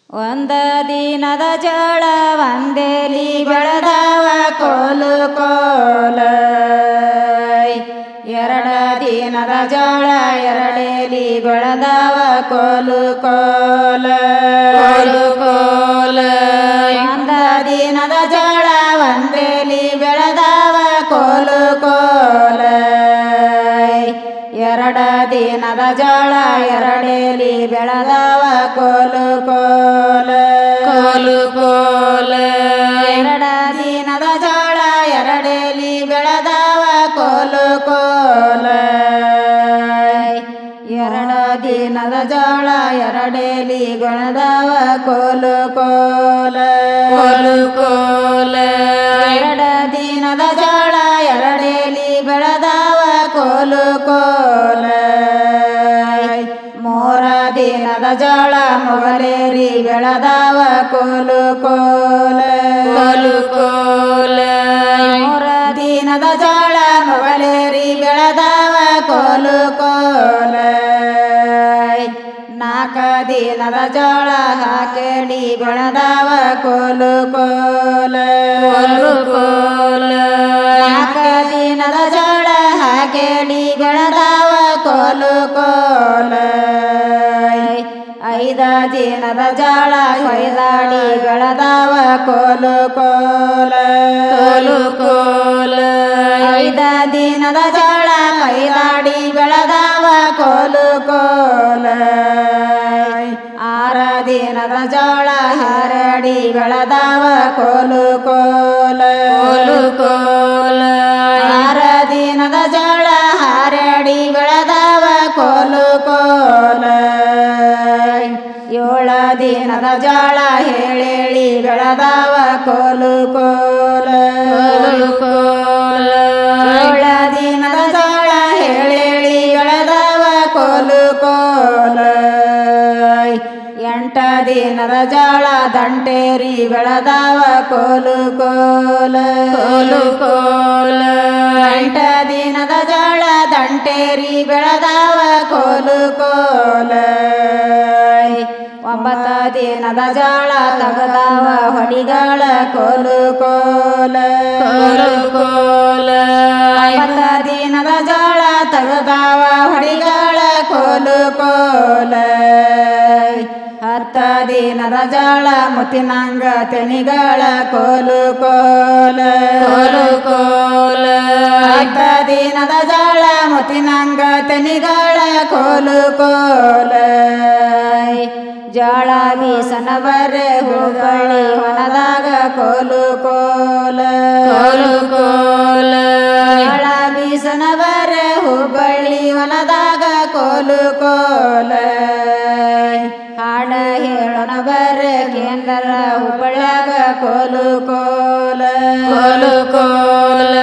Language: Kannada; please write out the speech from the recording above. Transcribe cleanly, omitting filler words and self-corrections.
ಒಂದ ದಿನದ ಜೋಳ ಒಂದೇಲಿ ಬೆಳೆದವ ಕೋಲು ಕೋಲ ಎರಡ ದಿನದ ಜೋಳ ಎರಡೇಲಿ ಬೆಳೆದವ ಕೋಲು ಕೋಲ ಕೋಲು ಕೋಲ ಒಂದ ದಿನದ ಜೋಳ ಒಂದೇಲಿ ಬೆಳೆದವ ಕೋಲು ಕೋಲ ಎರಡ ದಿನದ ಜೋಳ ಎರಡೇಲಿ ಬೆಳೆದವ ಕೋಲು ಕೋಲ ಕೋಲು ಕೋಲ ಎರಡ ದಿನದ ಜೋಳ ಎರಡೇಲಿ ಬೆಳೆದವ ಕೋಲು ಕೋಲ ಎರಡ ದಿನದ ಜೋಳ ಎರಡೇಲಿ ಬೆಳೆದವ ಕೋಲು ಕೋಲ ಕೋಲು ಕೋಲ ಎರಡ ದಿನದ ಜೋಳ ಎರಡೇಲಿ ಬೆಳೆದವ ಕೋಲು ಕೋಲ ಮೂರ ದಿನದ ಜೋಳ ಮೊಗಲೇರಿ ಬೆಳೆದವ ಕೋಲು ಕೋಲ ಕೋಲು ಕೋಲ ಮೂರ ದಿನದ ಜೋಳ ಮೊಗಲೇರಿ ಬೆಳೆದವ ಕೋಲು ಕೋಲ ನಾಲ್ಕ ದಿನದ ಜೋಳ ಹಾಕೇಳಿ ಬೆಳೆದವ ಕೋಲು ಕೋಲ ಕೋಲು ಕೋಲ ನಾಲ್ಕ ದಿನದ ಜೋಳ ಹಾಕೇಳಿ ಬೆಳೆದವ ಕೋಲು ಕೋಲ ಐದ ದಿನದ ಜೋಳ ಹೊಯ್ದಾಡಿ ಬೆಳೆದವ ಕೋಲು ಕೋಲ ಕೋಲು ಕೋಲ ಐದ ದಿನದ ಜೋಳ ಹೊಯ್ದಾಡಿ ಬೆಳೆದವ ಕೋಲು ಕೋಲ ಆರ ದಿನದ ಜೋಳ ಹರಡಿ ಬೆಳೆದವ ಕೋಲು ಕೋಲ ಕೋಲು ಕೋಲ ಆರ ದಿನದ ಜೋಳ ಹರಡಿ ಬೆಳೆದವ ಕೋಲು ಕೋಲ ಏಳ ದಿನದ ಜೋಳ ಹೇಳೇಳಿ ಬೆಳೆದವ ಕೋಲು ಕೋಲ ಕೋಲು ಕೋಲ ಏಳ ದಿನದ ಜೋಳ ಹೇಳೇಳಿ ಬೆಳೆದವ ಕೋಲು ಕೋಲ ಎಂಟ ದಿನದ ಜೋಳ ದಂಟೇರಿ ಬೆಳೆದವ ಕೋಲು ಕೋಲ ಕೋಲು ಕೋಲ ಎಂಟ ದಿನದ ಜೋಳ ದಂಟೇರಿ ಬೆಳೆದವ ಕೋಲು ಕೋಲ ಒಂಬತ್ತ ದಿನದ ಜೋಳ ತಗದವ ಹೊಡಿಗಳ ಕೋಲು ಕೋಲ ಕೋಲು ಕೋಲ ಒಂಬತ್ತ ದಿನದ ಜೋಳ ತಗದವ ಹೊಡಿಗಳ ಕೋಲು ಕೋಲ ಹತ್ತ ದಿನದ ಜೋಳ ಮುತ್ತಿನಂಗ ತೆನಿಗಳ ಕೋಲು ಕೋಲ ಕೋಲು ಕೋಲ ಹತ್ತ ದಿನದ ಜೋಳ ಮುತ್ತಿನಂಗ ತೆನಿಗಳ ಕೋಲು ಕೋಲ ಜೋಳ ಬೀಸನ ಬರೆ ಹುಬ್ಬಳ್ಳಿ ಹೊಲದಾಗ ಕೋಲು ಕೋಲ ಕೋಲು ಕೋಲ ಜೋಳ ಬೀಸನ ಬರೆ ಹುಬ್ಬಳ್ಳಿ ಹೊಲದಾಗ ಕೋಲು ಕೋಲ ಹಾಡ ಹೇಳೋಣ ಬರೆ ಕೇಂದ್ರ ಹುಬ್ಬಳ್ಳ್ಯಾಗ ಕೋಲು ಕೋಲ ಕೋಲು ಕೋಲ